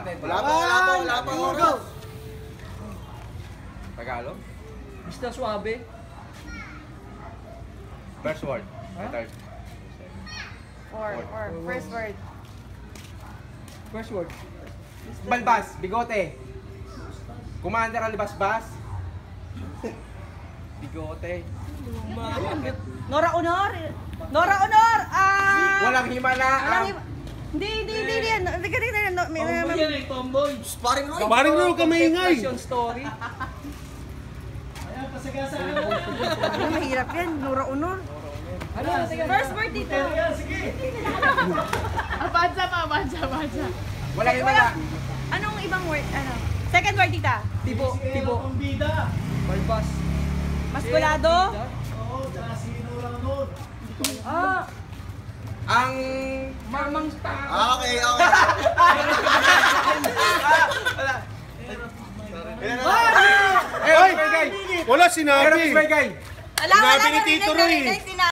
Wala pa. Go! Tagalog? Mr. Suave. First word. Or first word. First word. Balbas, bigote. Commander Alibasbas. Bigote. Nora Honor. Nora Honor. Walang himala. Hindi. Tomboy yan eh, tomboy. Paring Ro, kamingay. Fashion story. Mahirap yan. Nora Honor. First word dito. Sige. Abansa pa, abansa. Walang himala. Anong ibang word? Second word tita. Tibo. Bida. Balbas. Maskulado. Oo, tsaka sino lang nun. Ang Mamang Okay. Ay! Wala sinabi. Pero Miss Bagay! Wala Sinabi ni Tito Roy.